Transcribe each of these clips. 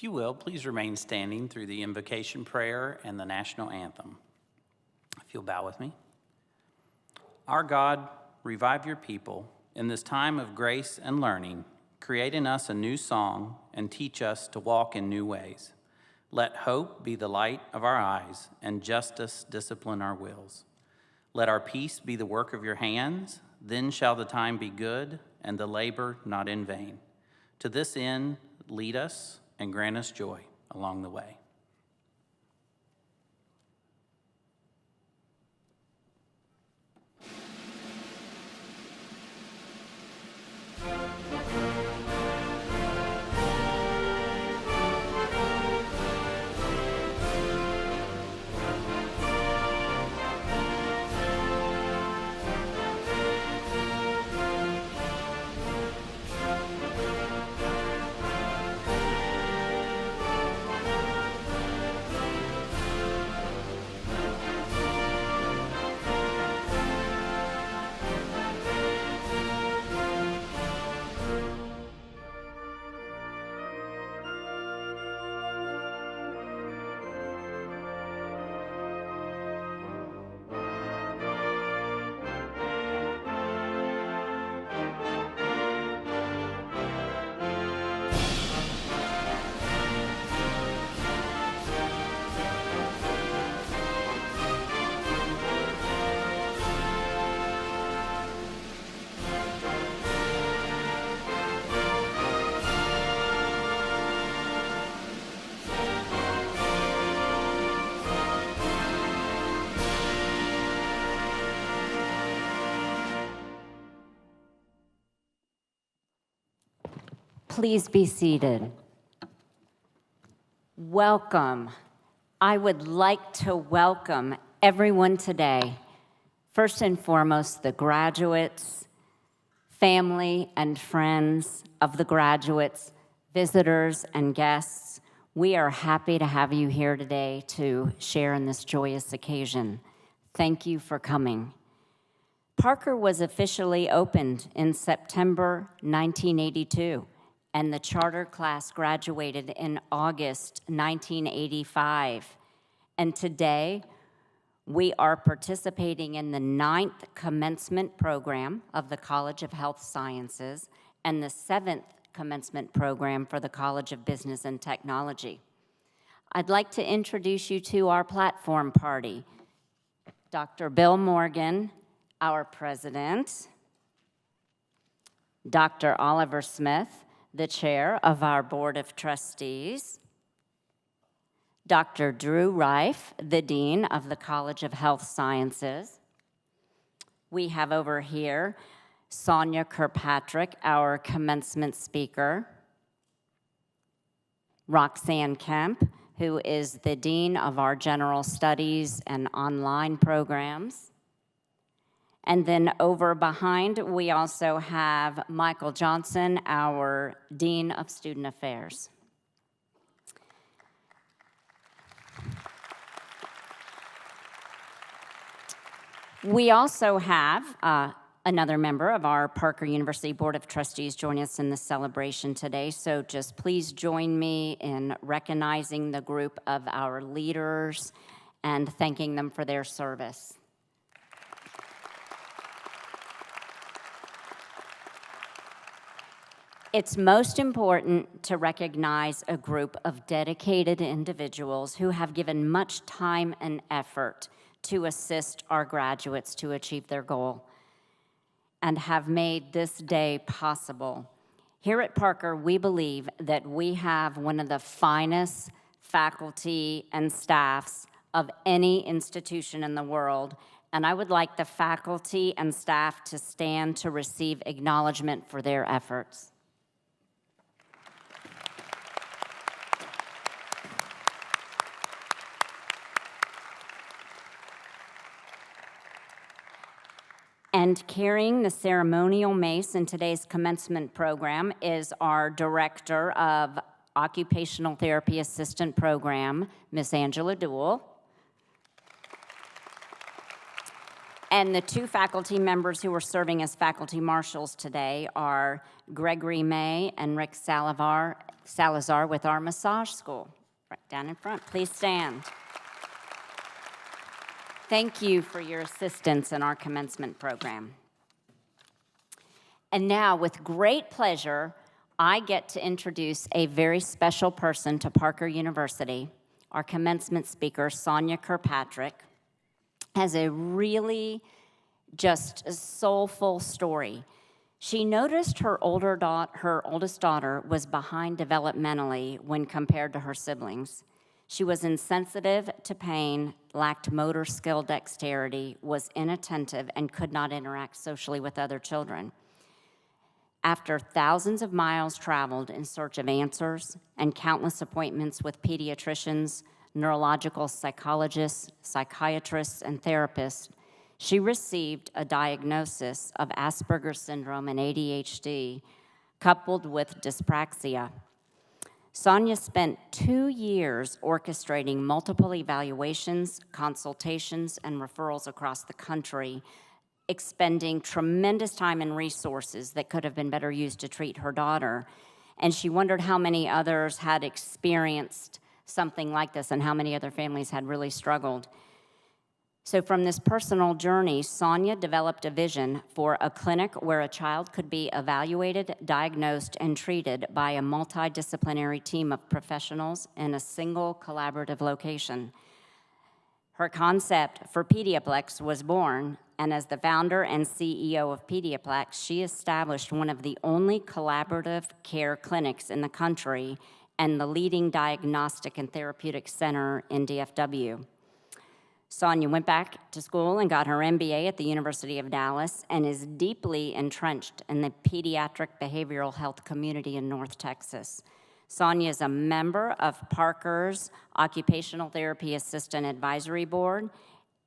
you will, please remain standing through the invocation prayer and the national anthem. If you'll bow with me. Our God, revive your people in this time of grace and learning. Create in us a new song and teach us to walk in new ways. Let hope be the light of our eyes and justice discipline our wills. Let our peace be the work of your hands, then shall the time be good and the labor not in vain. To this end, lead us and grant us joy along the way. Please be seated. Welcome. I would like to welcome everyone today. First and foremost, the graduates, family and friends of the graduates, visitors and guests. We are happy to have you here today to share in this joyous occasion. Thank you for coming. Parker was officially opened in September 1982. And the charter class graduated in August 1985. And today, we are participating in the 9th commencement program of the College of Health Sciences and the 7th commencement program for the College of Business and Technology. I'd like to introduce you to our platform party. Dr. Bill Morgan, our president, Dr. Oliver Smith, the chair of our Board of Trustees, Dr. Drew Reif, the dean of the College of Health Sciences. We have over here Sonia Kirkpatrick, our commencement speaker, Roxanne Kemp, who is the dean of our General Studies and online programs. And then over behind, we also have Michael Johnson, our Dean of Student Affairs. We also have another member of our Parker University Board of Trustees join us in the celebration today. So just please join me in recognizing the group of our leaders and thanking them for their service. It's most important to recognize a group of dedicated individuals who have given much time and effort to assist our graduates to achieve their goal and have made this day possible. Here at Parker, we believe that we have one of the finest faculty and staffs of any institution in the world, and I would like the faculty and staff to stand to receive acknowledgement for their efforts. And carrying the ceremonial mace in today's commencement program is our Director of Occupational Therapy Assistant Program, Miss Angela Duell. And the two faculty members who are serving as faculty marshals today are Gregory May and Rick Salazar with our massage school. Right down in front, please stand. Thank you for your assistance in our commencement program. And now, with great pleasure, I get to introduce a very special person to Parker University. Our commencement speaker, Sonia Kirkpatrick, has a really just soulful story. She noticed her oldest daughter was behind developmentally when compared to her siblings. She was insensitive to pain, lacked motor skill dexterity, was inattentive, and could not interact socially with other children. After thousands of miles traveled in search of answers and countless appointments with pediatricians, neurological psychologists, psychiatrists, and therapists, she received a diagnosis of Asperger's syndrome and ADHD, coupled with dyspraxia. Sonia spent 2 years orchestrating multiple evaluations, consultations, and referrals across the country, expending tremendous time and resources that could have been better used to treat her daughter. And she wondered how many others had experienced something like this and how many other families had really struggled. So from this personal journey, Sonia developed a vision for a clinic where a child could be evaluated, diagnosed, and treated by a multidisciplinary team of professionals in a single collaborative location. Her concept for Pediaplex was born, and as the founder and CEO of Pediaplex, she established one of the only collaborative care clinics in the country and the leading diagnostic and therapeutic center in DFW. Sonia went back to school and got her MBA at the University of Dallas and is deeply entrenched in the pediatric behavioral health community in North Texas. Sonia is a member of Parker's Occupational Therapy Assistant Advisory Board,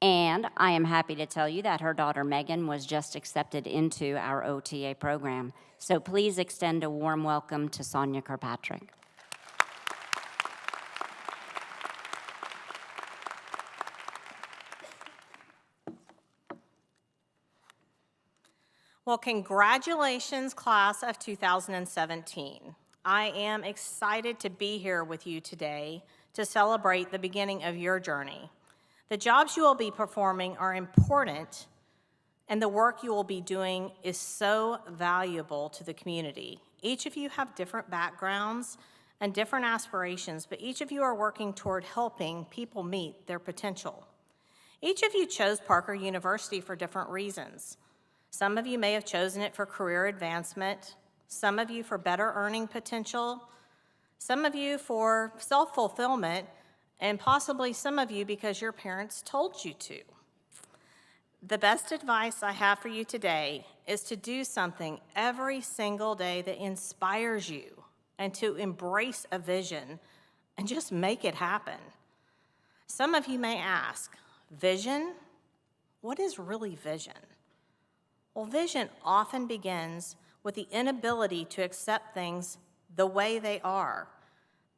and I am happy to tell you that her daughter Megan was just accepted into our OTA program. So please extend a warm welcome to Sonia Kirkpatrick. Well, congratulations, class of 2017. I am excited to be here with you today to celebrate the beginning of your journey. The jobs you will be performing are important, and the work you will be doing is so valuable to the community. Each of you have different backgrounds and different aspirations, but each of you are working toward helping people meet their potential. Each of you chose Parker University for different reasons. Some of you may have chosen it for career advancement, some of you for better earning potential, some of you for self-fulfillment, and possibly some of you because your parents told you to. The best advice I have for you today is to do something every single day that inspires you and to embrace a vision and just make it happen. Some of you may ask, vision? What is really vision? Well, vision often begins with the inability to accept things the way they are.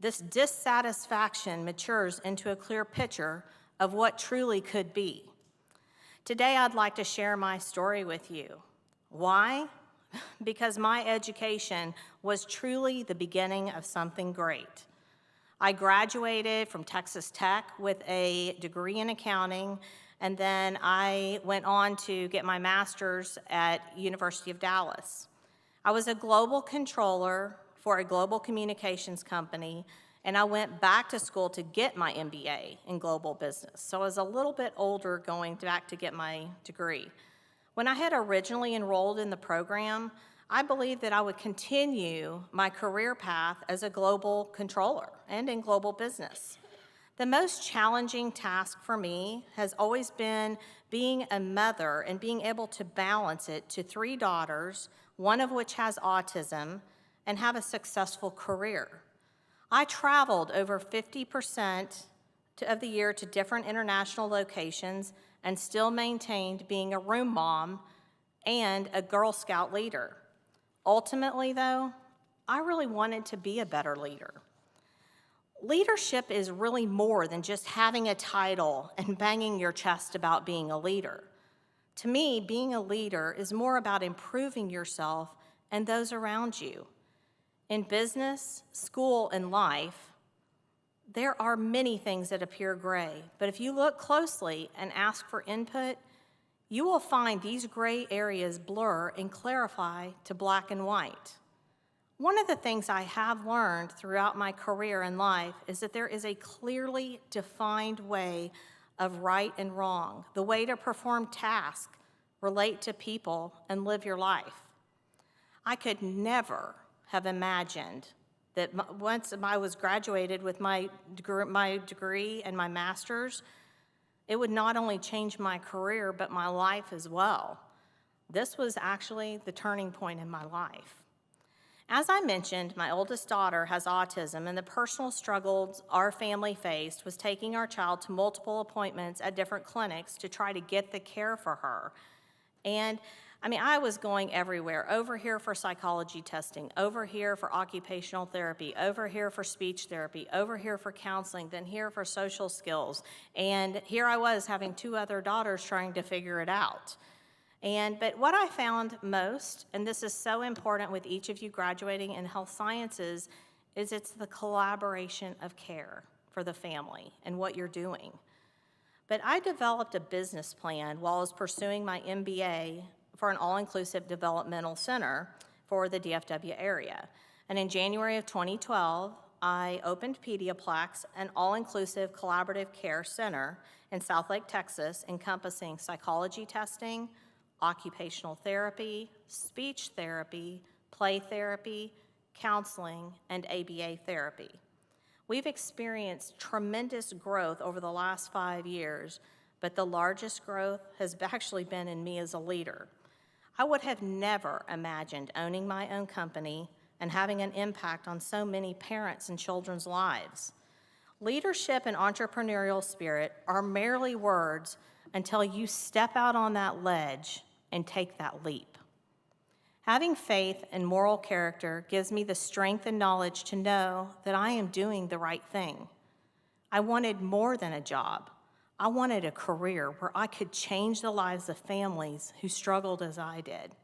This dissatisfaction matures into a clear picture of what truly could be. Today, I'd like to share my story with you. Why? Because my education was truly the beginning of something great. I graduated from Texas Tech with a degree in accounting, and then I went on to get my master's at University of Dallas. I was a global controller for a global communications company, and I went back to school to get my MBA in global business. So I was a little bit older going back to get my degree. When I had originally enrolled in the program, I believed that I would continue my career path as a global controller and in global business. The most challenging task for me has always been being a mother and being able to balance it to 3 daughters, one of which has autism, and have a successful career. I traveled over 50% of the year to different international locations and still maintained being a room mom and a Girl Scout leader. Ultimately, though, I really wanted to be a better leader. Leadership is really more than just having a title and banging your chest about being a leader. To me, being a leader is more about improving yourself and those around you. In business, school, and life, there are many things that appear gray, but if you look closely and ask for input, you will find these gray areas blur and clarify to black and white. One of the things I have learned throughout my career and life is that there is a clearly defined way of right and wrong, the way to perform tasks, relate to people, and live your life. I could never have imagined that once I was graduated with my degree and my master's, it would not only change my career, but my life as well. This was actually the turning point in my life. As I mentioned, my oldest daughter has autism, and the personal struggles our family faced was taking our child to multiple appointments at different clinics to try to get the care for her. And I was going everywhere, over here for psychology testing, over here for occupational therapy, over here for speech therapy, over here for counseling, then here for social skills. And here I was having 2 other daughters trying to figure it out. But what I found most, and this is so important with each of you graduating in health sciences, is it's the collaboration of care for the family and what you're doing. But I developed a business plan while I was pursuing my MBA for an all-inclusive developmental center for the DFW area. And in January of 2012, I opened Pediaplex, an all-inclusive collaborative care center in Southlake, Texas, encompassing psychology testing, occupational therapy, speech therapy, play therapy, counseling, and ABA therapy. We've experienced tremendous growth over the last 5 years, but the largest growth has actually been in me as a leader. I would have never imagined owning my own company and having an impact on so many parents and children's lives. Leadership and entrepreneurial spirit are merely words until you step out on that ledge and take that leap. Having faith and moral character gives me the strength and knowledge to know that I am doing the right thing. I wanted more than a job. I wanted a career where I could change the lives of families who struggled as I did.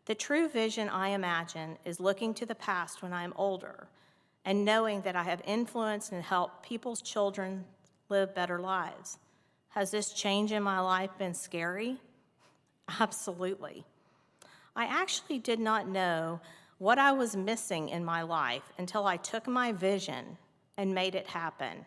The true vision I imagine is looking to the past when I am older and knowing that I have influenced and helped people's children live better lives. Has this change in my life been scary? Absolutely. I actually did not know what I was missing in my life until I took my vision and made it happen.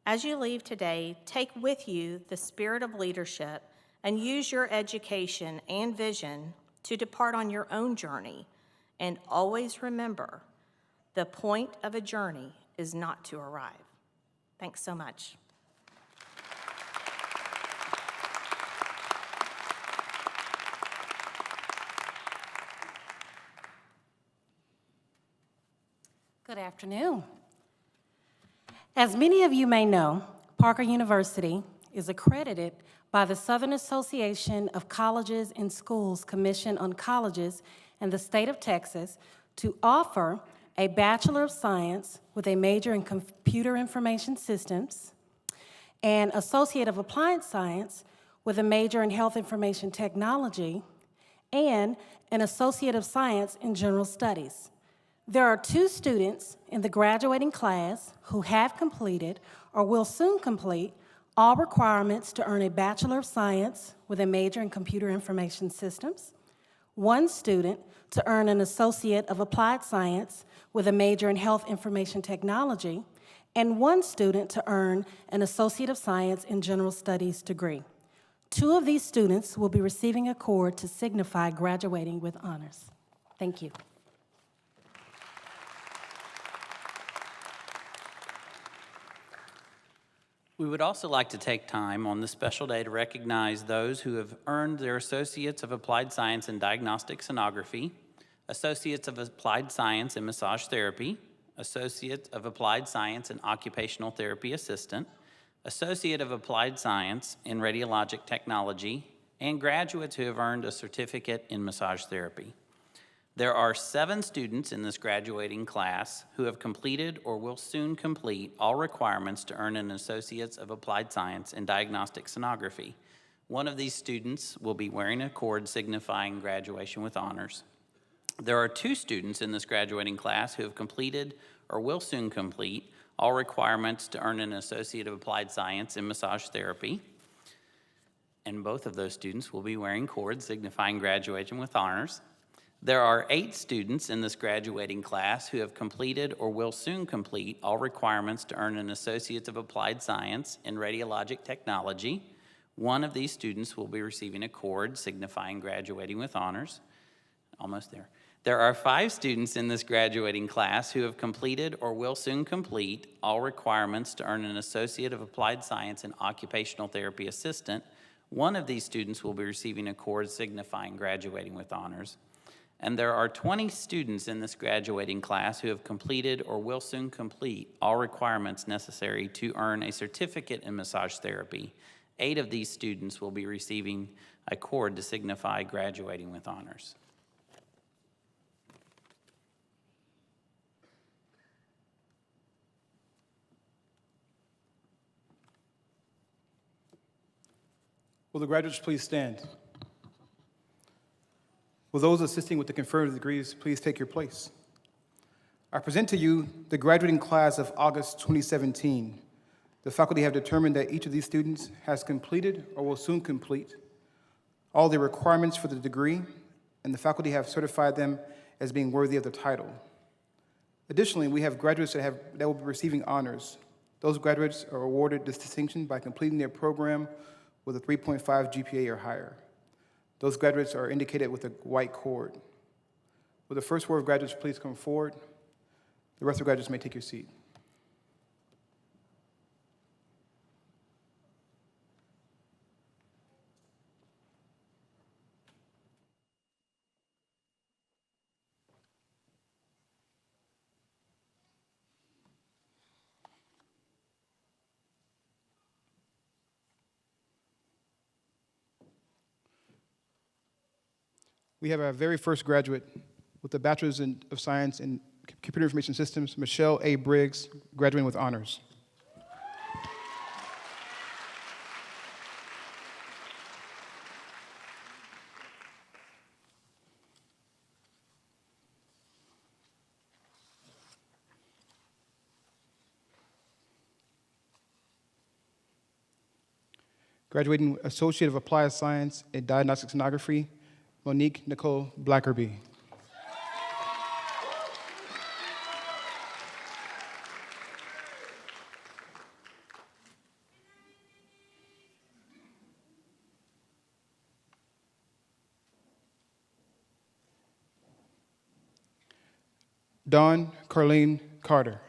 As you leave today, take with you the spirit of leadership and use your education and vision to depart on your own journey. And always remember, the point of a journey is not to arrive. Thanks so much. Good afternoon. As many of you may know, Parker University is accredited by the Southern Association of Colleges and Schools Commission on Colleges in the state of Texas to offer a Bachelor of Science with a major in Computer Information Systems, an Associate of Applied Science with a major in Health Information Technology, and an Associate of Science in General Studies. There are 2 students in the graduating class who have completed or will soon complete all requirements to earn a Bachelor of Science with a major in Computer Information Systems, 1 student to earn an Associate of Applied Science with a major in Health Information Technology, and 1 student to earn an Associate of Science in General Studies degree. 2 of these students will be receiving a cord to signify graduating with honors. Thank you. We would also like to take time on this special day to recognize those who have earned their Associates of Applied Science in Diagnostic Sonography, Associates of Applied Science in Massage Therapy, Associate of Applied Science in Occupational Therapy Assistant, Associate of Applied Science in Radiologic Technology, and graduates who have earned a certificate in massage therapy. There are 7 students in this graduating class who have completed or will soon complete all requirements to earn an Associates of Applied Science in Diagnostic Sonography. One of these students will be wearing a cord signifying graduation with honors. There are 2 students in this graduating class who have completed or will soon complete all requirements to earn an Associate of Applied Science in Massage Therapy. And both of those students will be wearing cords signifying graduation with honors. There are 8 students in this graduating class who have completed or will soon complete all requirements to earn an Associate of Applied Science in Radiologic Technology. One of these students will be receiving a cord signifying graduating with honors. Almost there. There are 5 students in this graduating class who have completed or will soon complete all requirements to earn an Associate of Applied Science in Occupational Therapy Assistant. One of these students will be receiving a cord signifying graduating with honors. And there are 20 students in this graduating class who have completed or will soon complete all requirements necessary to earn a certificate in massage therapy. 8 of these students will be receiving a cord to signify graduating with honors. Will the graduates please stand? Will those assisting with the conferring of degrees please take your place? I present to you the graduating class of August 2017. The faculty have determined that each of these students has completed or will soon complete all the requirements for the degree, and the faculty have certified them as being worthy of the title. Additionally, we have graduates that will be receiving honors. Those graduates are awarded this distinction by completing their program with a 3.5 GPA or higher. Those graduates are indicated with a white cord. Will the first 4 graduates please come forward? The rest of the graduates may take your seat. We have our very first graduate with a Bachelor's of Science in Computer Information Systems, Michelle A. Briggs, graduating with honors. Graduating Associate of Applied Science in Diagnostic Sonography, Monique Nicole Blackerby. Dawn Carlene Carter.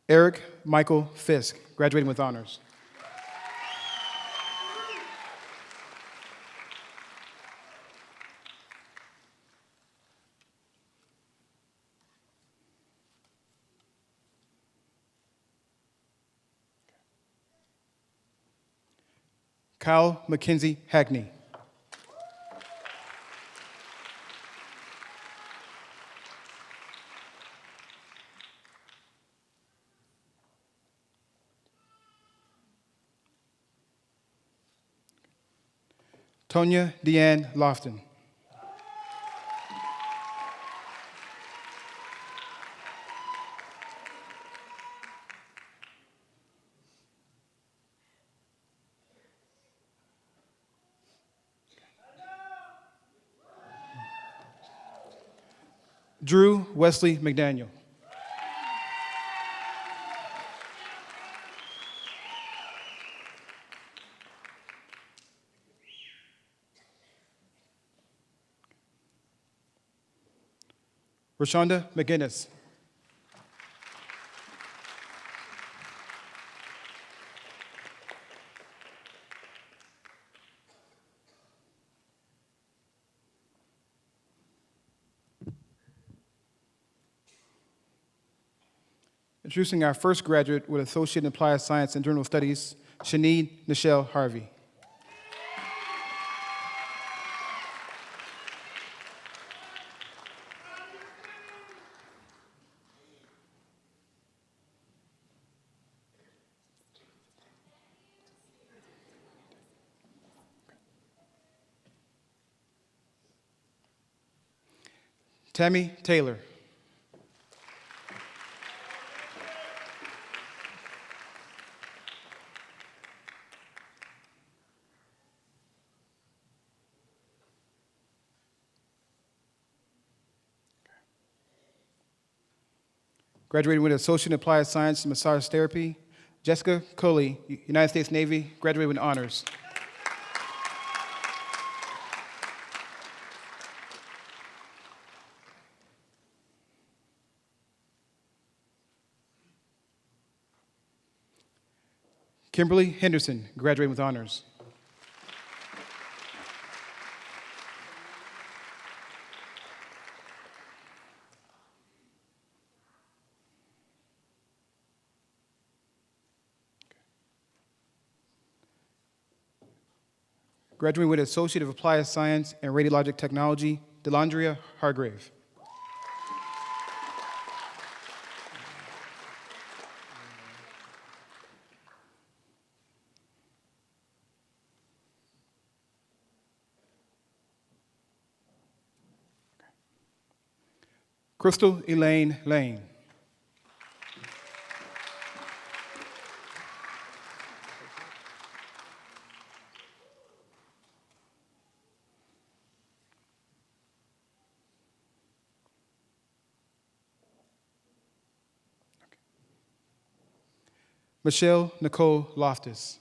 Eric Michael Fisk, graduating with honors. Kyle Mackenzie Hackney. Tonya Deanne Lofton. Drew Wesley McDaniel. Rashonda McGinnis. Introducing our first graduate with Associate in Applied Science and Journal Studies, Shanique Nichelle Harvey. Tammy Taylor. Graduating with an Associate in Applied Science in Massage Therapy, Jessica Coley, United States Navy, graduated with honors. Kimberly Henderson, graduating with honors. Graduating with Associate of Applied Science and Radiologic Technology, Delandria Hargrave. Crystal Elaine Lane. Michelle Nicole Loftus.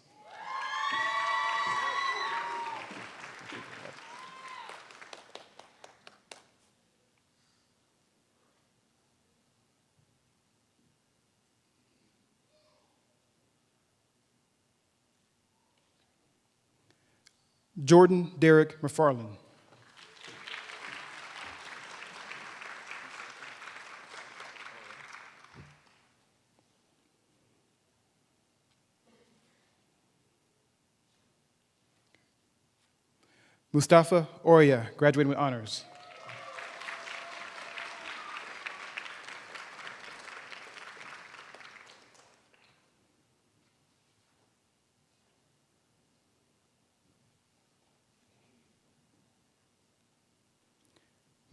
Jordan Derek McFarland. Mustafa Oria, graduating with honors.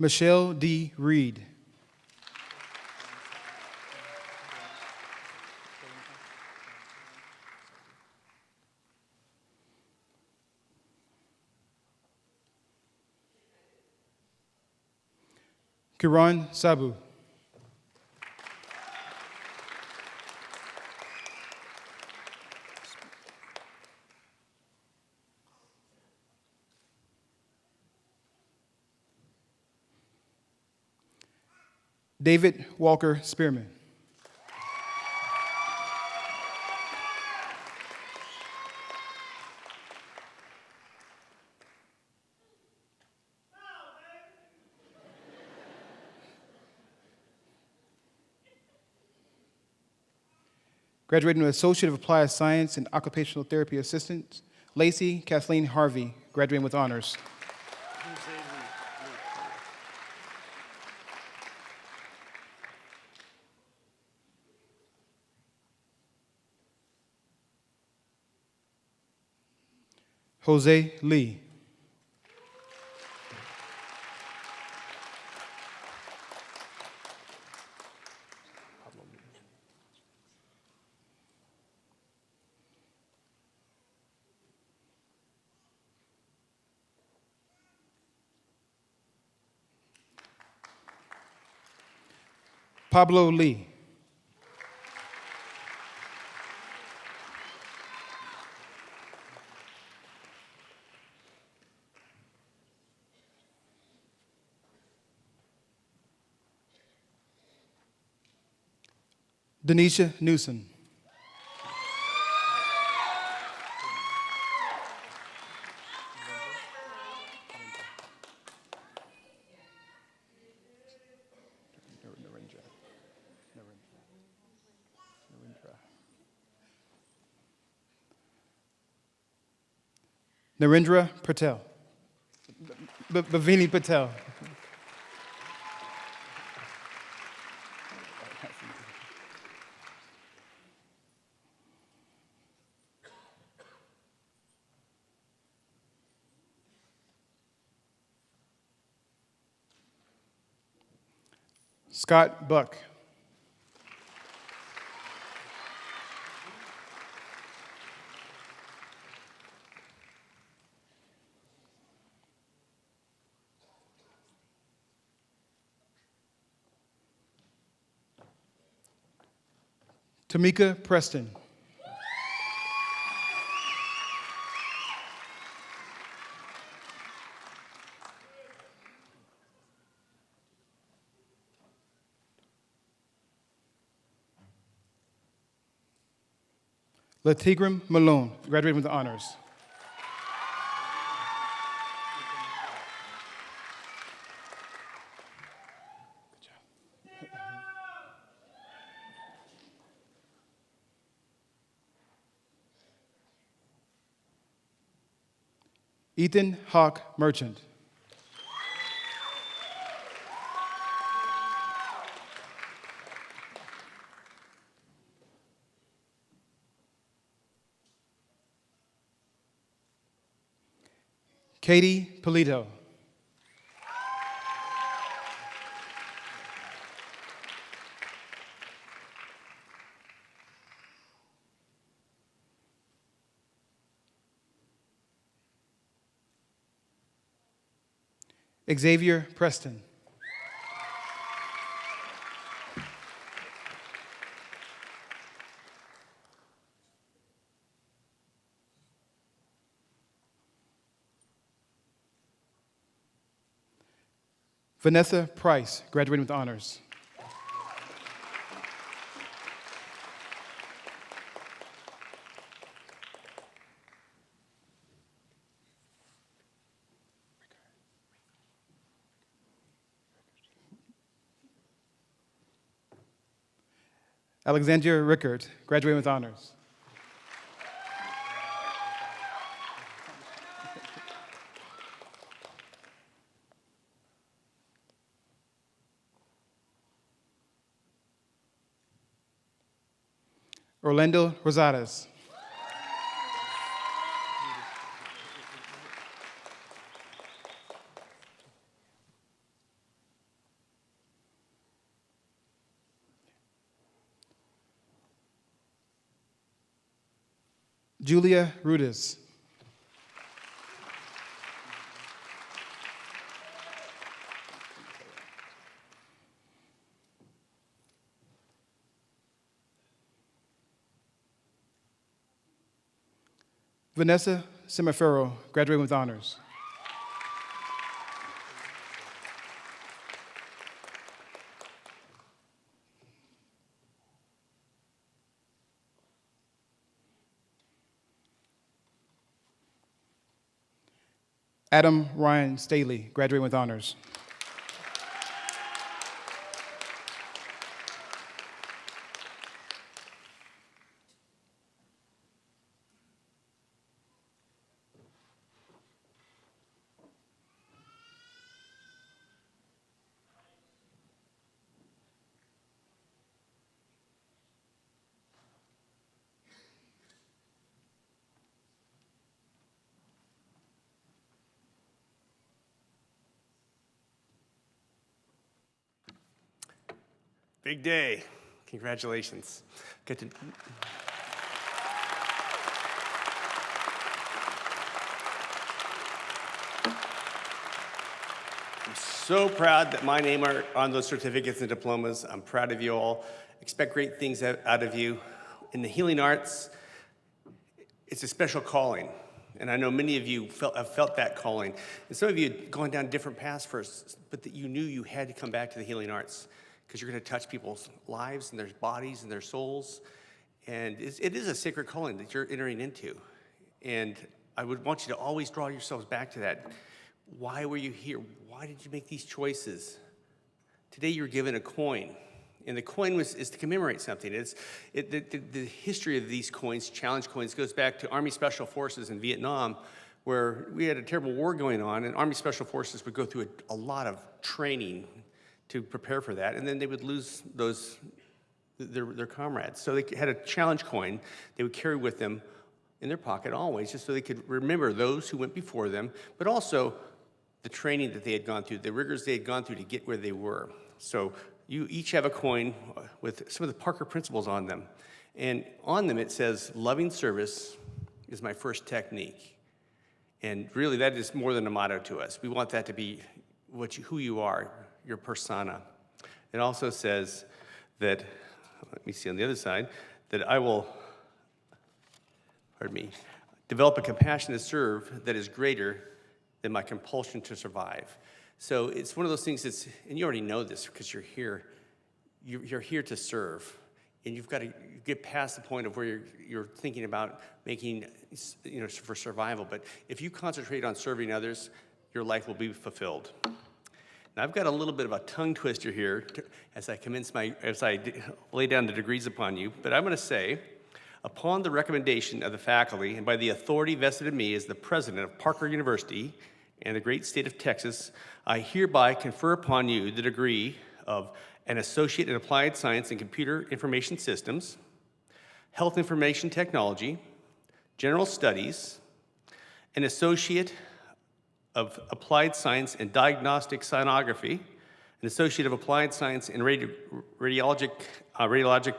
Michelle D. Reed. Kiran Sabu. David Walker Spearman. Graduating with Associate of Applied Science and Occupational Therapy Assistant, Lacey Kathleen Harvey, graduating with honors. Jose Lee. Pablo Lee. Denisha Newsom. Narendra Patel. Bhavini Patel. Scott Buck. Tamika Preston. Latigram Malone, graduating with honors. Ethan Hawk Merchant. Katie Polito. Xavier Preston. Vanessa Price, graduating with honors. Alexandria Rickard, graduating with honors. Orlando Rosales. Julia Rudis. Vanessa Semafero, graduating with honors. Adam Ryan Staley, graduating with honors. Big day. Congratulations. Get to... I'm so proud that my name are on those certificates and diplomas. I'm proud of you all. Expect great things out of you. In the healing arts, it's a special calling. And I know many of you have felt that calling. And some of you had gone down different paths first, but that you knew you had to come back to the healing arts, because you're going to touch people's lives and their bodies and their souls. And it is a sacred calling that you're entering into. And I would want you to always draw yourselves back to that. Why were you here? Why did you make these choices? Today you're given a coin. And the coin is to commemorate something. The history of these coins, challenge coins, goes back to Army Special Forces in Vietnam, where we had a terrible war going on, and Army Special Forces would go through a lot of training to prepare for that, and then they would lose their comrades. So they had a challenge coin they would carry with them in their pocket always, just so they could remember those who went before them, but also the training that they had gone through, the rigors they had gone through to get where they were. So you each have a coin with some of the Parker principles on them. And on them it says, loving service is my first technique. And really that is more than a motto to us. We want that to be who you are, your persona. It also says that, let me see on the other side, that I will, develop a compassion to serve that is greater than my compulsion to survive. So it's one of those things that's, and you already know this because you're here to serve. And you've got to get past the point of where you're thinking about making, for survival. But if you concentrate on serving others, your life will be fulfilled. Now I've got a little bit of a tongue twister here as I lay down the degrees upon you. But I'm going to say, upon the recommendation of the faculty and by the authority vested in me as the president of Parker University and the great state of Texas, I hereby confer upon you the degree of an Associate in Applied Science and Computer Information Systems, Health Information Technology, General Studies, an Associate of Applied Science in Diagnostic Sonography, an Associate of Applied Science in Radiologic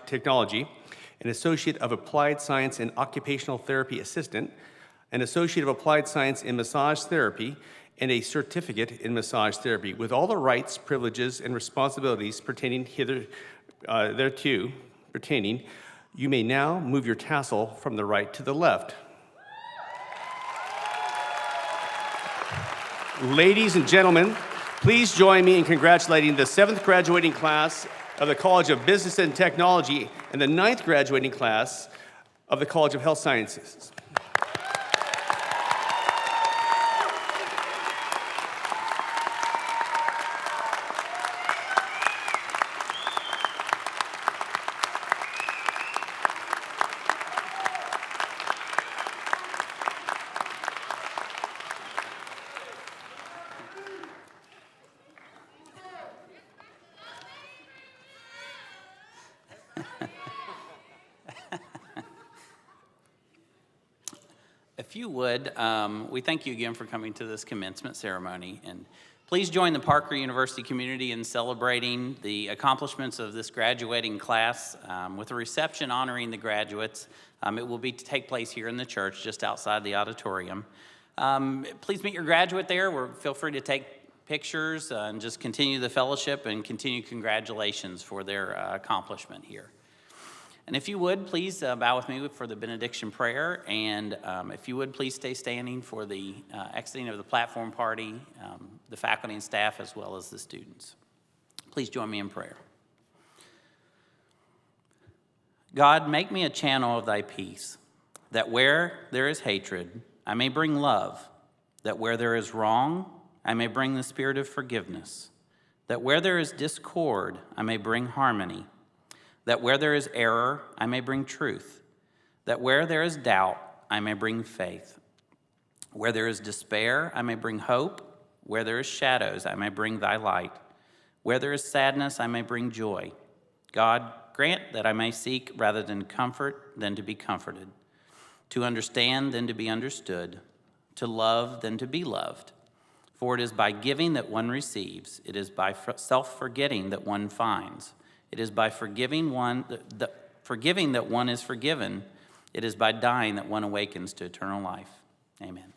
Technology, an Associate of Applied Science in Occupational Therapy Assistant, an Associate of Applied Science in Massage Therapy, and a Certificate in Massage Therapy, with all the rights, privileges, and responsibilities pertaining thereto. You may now move your tassel from the right to the left. Ladies and gentlemen, please join me in congratulating the 7th graduating class of the College of Business and Technology and the 9th graduating class of the College of Health Sciences. If you would, we thank you again for coming to this commencement ceremony. And please join the Parker University community in celebrating the accomplishments of this graduating class with a reception honoring the graduates. It will take place here in the church, just outside the auditorium. Please meet your graduate there. Feel free to take pictures and just continue the fellowship and continue congratulations for their accomplishment here. And if you would, please bow with me for the benediction prayer. And if you would, please stay standing for the exiting of the platform party, the faculty and staff, as well as the students. Please join me in prayer. God, make me a channel of thy peace, that where there is hatred, I may bring love, that where there is wrong, I may bring the spirit of forgiveness, that where there is discord, I may bring harmony, that where there is error, I may bring truth, that where there is doubt, I may bring faith, where there is despair, I may bring hope, where there is shadows, I may bring thy light, where there is sadness, I may bring joy. God, grant that I may seek rather than comfort than to be comforted, to understand than to be understood, to love than to be loved. For it is by giving that one receives, it is by self-forgetting that one finds. It is by forgiving that one is forgiven. It is by dying that one awakens to eternal life. Amen.